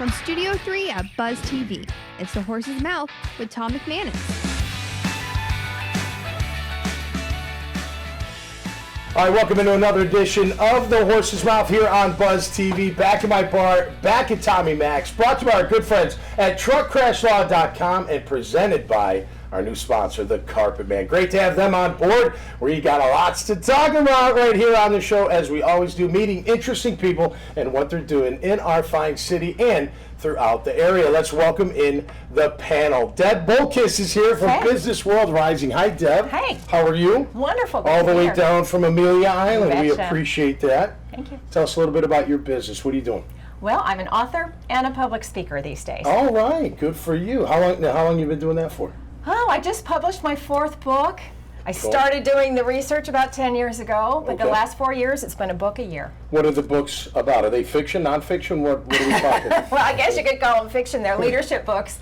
From Studio 3 at Buzz TV, it's The Horse's Mouth with Tom McManus. All right, welcome into another edition of The Horse's Mouth here on Buzz TV. Back in my bar, back at Tommy Mac's, brought to you by our good friends at TruckCrashLaw.com and presented by our new sponsor, The Carpet Man. Great to have them on board. We got lots to talk about right here on the show, as we always do, meeting interesting people and what they're doing in our fine city and throughout the area. Let's welcome in the panel. Deb Boelkes is here from Business World Rising. Hi, Deb. Hey. How are you? Wonderful. All the way down from Amelia Island. We Betcha. appreciate that. Thank you. Tell us a little bit about your business. What are you doing? Well, I'm an author and a public speaker these days. All right, good for you. How long you been doing that for? Oh, I just published my 4th book. I started doing the research about 10 years ago, but the last 4 years, it's been a book a year. What are the books about? Are they fiction, nonfiction? What are we talking? Well, I guess you could call them fiction. They're leadership books,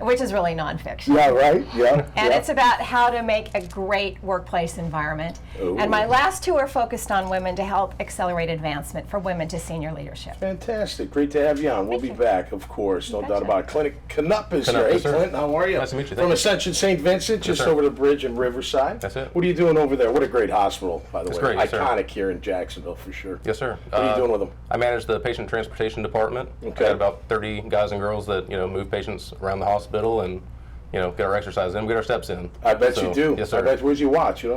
which is really nonfiction. Yeah, right. Yeah. And it's about how to make a great workplace environment. Ooh. And my last 2 are focused on women to help accelerate advancement for women to senior leadership. Fantastic. Great to have you on. We'll be back, of course. No doubt about it. Clint Canupp is here. Hey, Clint, how are you? Nice to meet you. From Ascension St. Vincent, just over the bridge in Riverside. That's it. What are you doing over there? What a great hospital, by the way. Great, yes, iconic here in Jacksonville, for sure. Yes, sir. What are you doing with them? I manage the patient transportation department. Okay. I got about 30 guys and girls that move patients around the hospital and get our exercise in, get our steps in. I bet you do. Yes, sir. I bet. Where's your watch? You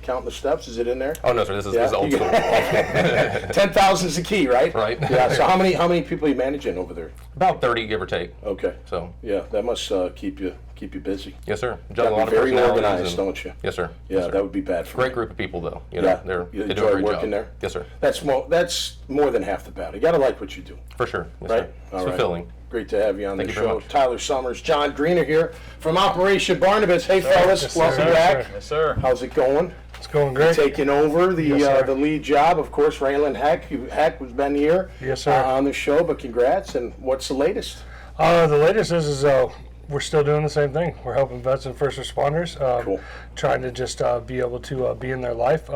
counting the steps? Is it in there? Oh no, sir. This is old school. 10,000 is the key, right? Right. Yeah. So how many people are you managing over there? About 30, give or take. Okay. So yeah, that must keep you busy. yes, sir. Juggle a lot of very organized, don't you? Yes, sir. Yeah, yes, sir. That would be bad for Great me. group of people, though. You they do a enjoy great working job. there? Yes, sir. That's more than half the battle. You got to like what you do. For sure. Yes, Right? sir. It's All right. fulfilling. Great to have you on Thank the you very show. much. Tyler Summers, John Greener here from Operation Barnabas. Hey, fellas, Yes, welcome sir. back. Yes, sir. How's it going? It's going great. Taking over the Yes, sir. the lead job, of course. Raylan Heck has been here Yes, sir. On the show, but congrats. And what's the latest? The latest is we're still doing the same thing. We're helping vets and first responders, Cool. trying to just be able to be in their life.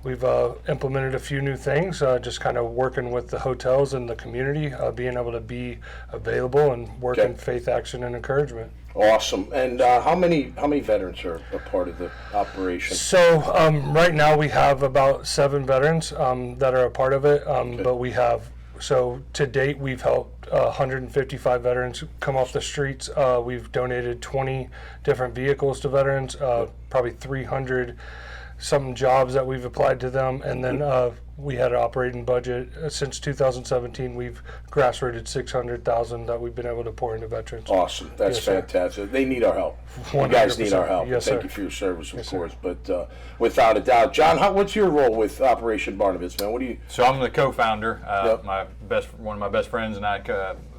We've implemented a few new things, just kind of working with the hotels and the community, being able to be available and work in faith, action, and encouragement. Awesome. And how many veterans are a part of the operation? So right now we have about 7 veterans that are a part of it, but we have, so to date we've helped 155 veterans come off the streets. We've donated 20 different vehicles to veterans, probably 300 some jobs that we've applied to them, and then we had an operating budget since 2017. We've grassrooted $600,000 that we've been able to pour into veterans. Awesome. That's Yes, sir. fantastic. They need our help. 100%. You guys need our help. Yes, Thank sir. you for your service, of Yes, course. But without a doubt, John, what's your role with Operation Barnabas, man? What do you? So I'm the co-founder. Yep. One of my best friends and I,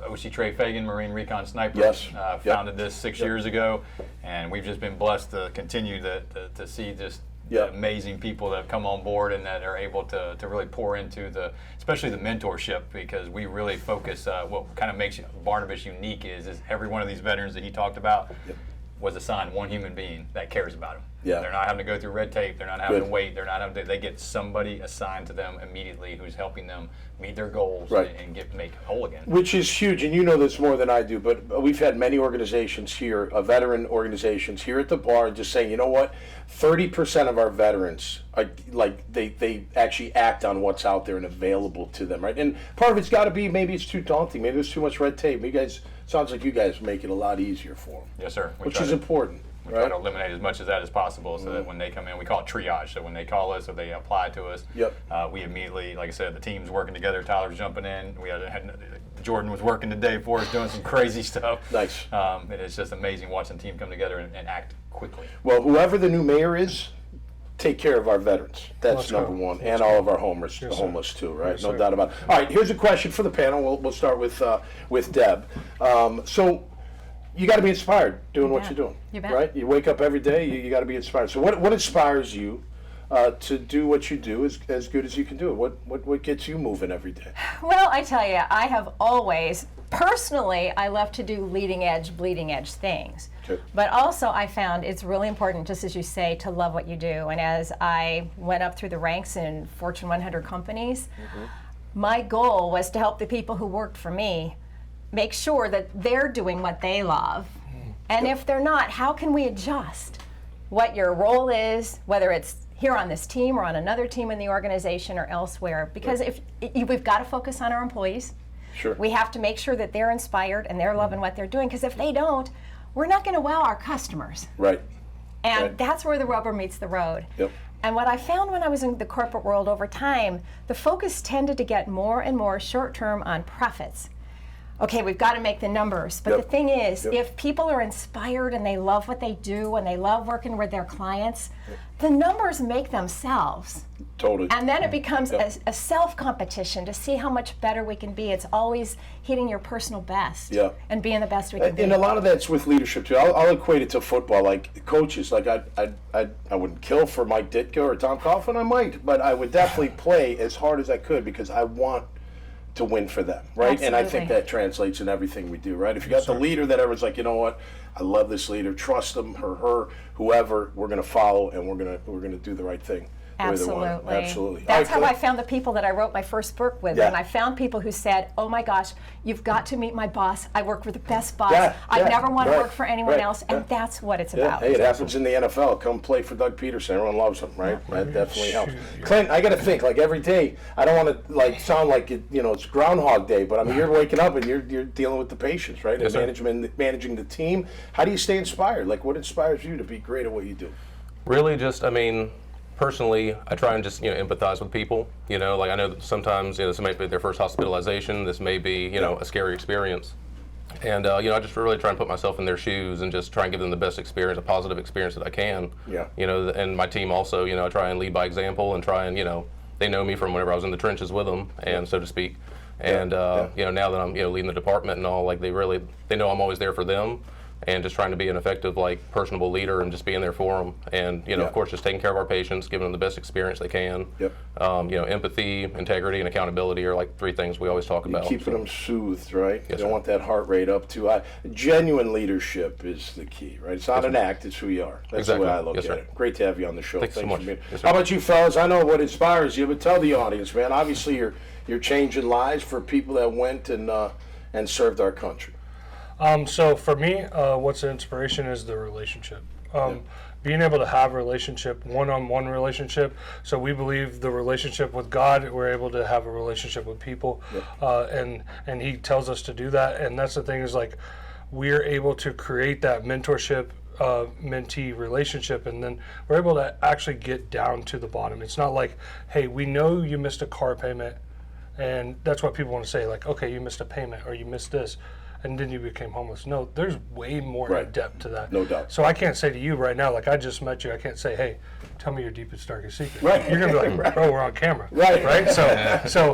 OC Trey Fagan, Marine Recon Sniper, Yes. founded this 6 years ago, and we've just been blessed to continue to see just amazing people that have come on board and that are able to really pour into especially the mentorship, because we really focus. What kind of makes Barnabas unique is every one of these veterans that he talked about was assigned one human being that cares about him. Yeah. They're not having to go through red tape. They're not having to wait. They're not having to. They get somebody assigned to them immediately who's helping them meet their goals and make whole again. Which is huge, and you know this more than I do, but we've had many organizations here, veteran organizations here at the bar, just saying, you know what, 30% of our veterans, are, they actually act on what's out there and available to them, right? And part of it's got to be, maybe it's too daunting, maybe there's too much red tape. You guys, sounds like you guys make it a lot easier for them. Yes, sir. Which is important. We try to eliminate as much of that as possible, so that when they come in, we call it triage. So when they call us or they apply to us, we immediately, like I said, the team's working together. Tyler's jumping in. Jordan was working today for us, doing some crazy stuff. Nice. And it's just amazing watching the team come together and act quickly. Well, whoever the new mayor is, take care of our veterans. That's number one, and all of our homeless too, right? Yes, no sir. doubt about it. All right, here's a question for the panel. We'll start with Deb. So you got to be inspired doing what you're doing, You bet. right? You wake up every day, you got to be inspired. So what inspires you to do what you do as good as you can do it? What gets you moving every day? Well, I tell you, I have always, personally, I love to do leading edge, bleeding edge things. Okay. But also I found it's really important, just as you say, to love what you do. And as I went up through the ranks in Fortune 100 companies, my goal was to help the people who worked for me make sure that they're doing what they love. And if they're not, how can we adjust what your role is, whether it's here on this team or on another team in the organization or elsewhere? Because we've got to focus on our employees. Sure. We have to make sure that they're inspired and they're loving what they're doing, because if they don't, we're not going to wow our customers. Right. And that's where the rubber meets the road. Yep. And what I found when I was in the corporate world over time, the focus tended to get more and more short-term on profits. Okay, we've got to make the numbers. But the thing is, if people are inspired and they love what they do and they love working with their clients, the numbers make themselves. Totally. And then it becomes a self-competition to see how much better we can be. It's always hitting your personal best and being the best we can be. And a lot of that's with leadership too. I'll equate it to football, like coaches. Like I wouldn't kill for Mike Ditka or Tom Coughlin, I might, but I would definitely play as hard as I could because I want to win for them, right? Absolutely. And I think that translates in everything we do, right? If you got the leader that everyone's like, you know what, I love this leader, trust them, her, whoever, we're going to follow, and we're going to do the right thing. Absolutely. Absolutely. That's how I found the people that I wrote my first book with. Yeah. And I found people who said, oh my gosh, you've got to meet my boss. I work with the best boss. Yeah, I yeah, never want to right, work for anyone right, else. And that's what it's Yeah. about. Hey, it happens in the NFL. Come play for Doug Peterson. Everyone loves him, right? That definitely helps. Clint, I got to think, like every day, I don't want to like sound like it, it's Groundhog Day, but I mean, you're waking up and you're dealing with the patients, right? Yes, and managing the team. How do you stay inspired? Like, what inspires you to be great at what you do? Really just, personally, I try and just empathize with people. Like I know that sometimes this may be their first hospitalization. This may be a scary experience, and I just really try and put myself in their shoes and just try and give them the best experience, a positive experience that I can. Yeah. And my team also, I try and lead by example and try and they know me from whenever I was in the trenches with them, and so to speak. And now that I'm leading the department and all, like they know I'm always there for them. And just trying to be an effective, personable leader and just being there for them. And, of course, just taking care of our patients, giving them the best experience they can. Yep. Empathy, integrity, and accountability are three things we always talk about. Keeping them soothed, right? Yes, you don't want that heart rate up too high. Genuine leadership is the key, right? It's not an act, it's who you are. That's Exactly. the way I look Yes, at sir. it. Great to have you on the show. Thanks so much. for being. Yes, sir. How about you fellas? I know what inspires you, but tell the audience, man. Obviously, you're changing lives for people that went and served our country. So for me, what's an inspiration is the relationship. Being able to have a relationship, one-on-one relationship. So we believe the relationship with God, we're able to have a relationship with people, and He tells us to do that. And that's the thing is we're able to create that mentorship, mentee relationship, and then we're able to actually get down to the bottom. It's not like, hey, we know you missed a car payment, and that's what people want to say, like, okay, you missed a payment or you missed this, and then you became homeless. No, there's way more in depth to that. No doubt. So I can't say to you right now, like I just met you, I can't say, hey, tell me your deepest, darkest secret. Right. You're gonna be like, bro, we're on camera. Right. Right? So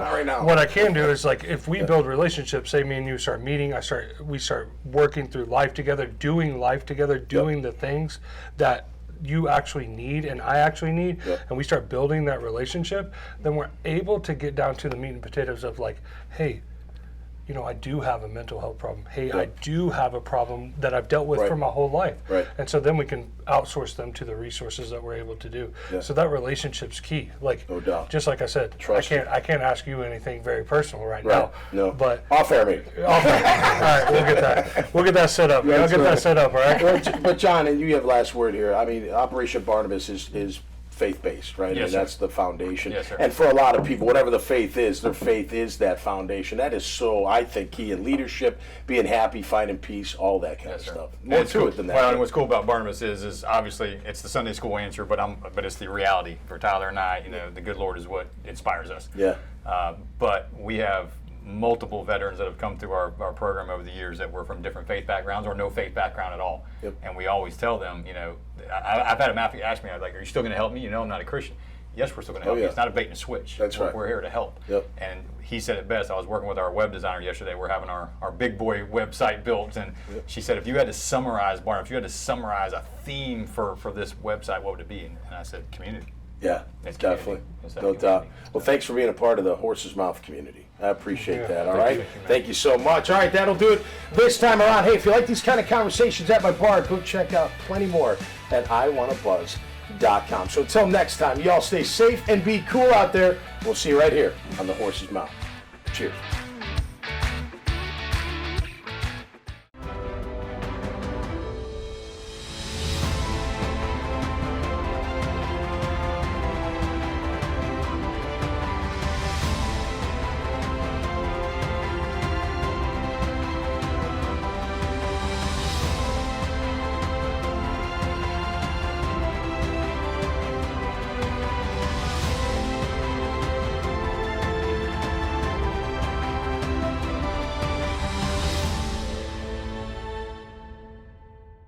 Not right now. what I can do is if we build relationships, say me and you start meeting, we start working through life together, doing the things that you actually need and I actually need, and we start building that relationship, then we're able to get down to the meat and potatoes of like, hey, I do have a mental health problem. Hey, I do have a problem that I've dealt with for my whole life. Right. And so then we can outsource them to the resources that we're able to do. Yeah. So that relationship's key. Like, No doubt. just like I said, Trust I can't ask you anything very personal right now. No. But Off air, maybe. all right, we'll get that set up. Yeah, I'll get that set up, all right? But John, and you have last word here. I mean, Operation Barnabas is faith-based, right? Yes, and sir. that's the foundation. Yes, sir. And for a lot of people, whatever the faith is, their faith is that foundation. That is so, I think, key in leadership, being happy, finding peace, all that kind of Yes, sir. stuff. More And to it than that. Well, and what's cool about Barnabas is obviously it's the Sunday school answer, but it's the reality for Tyler and I. The good Lord is what inspires us. Yeah. But we have multiple veterans that have come through our program over the years that were from different faith backgrounds or no faith background at all. Yep. And we always tell them, I've had a Matthew ask me, I was like, are you still going to help me? I'm not a Christian. Yes, we're still going to help you. yeah. It's not a bait and switch. That's right. We're here to help. Yep. And he said it best. I was working with our web designer yesterday. We're having our big boy website built. And she said, if you had to summarize, Barnabas, if you had to summarize a theme for this website, what would it be? And I said, community. Yeah, It's definitely. community. It's that No doubt. community. Well, thanks for being a part of the Horse's Mouth community. I appreciate that, all thank right? you. Thank you so much. All right, that'll do it this time around. Hey, if you like these kind of conversations at my bar, go check out plenty more at iwannabuzz.com. So until next time, y'all stay safe and be cool out there. We'll see you right here on the Horse's Mouth. Cheers.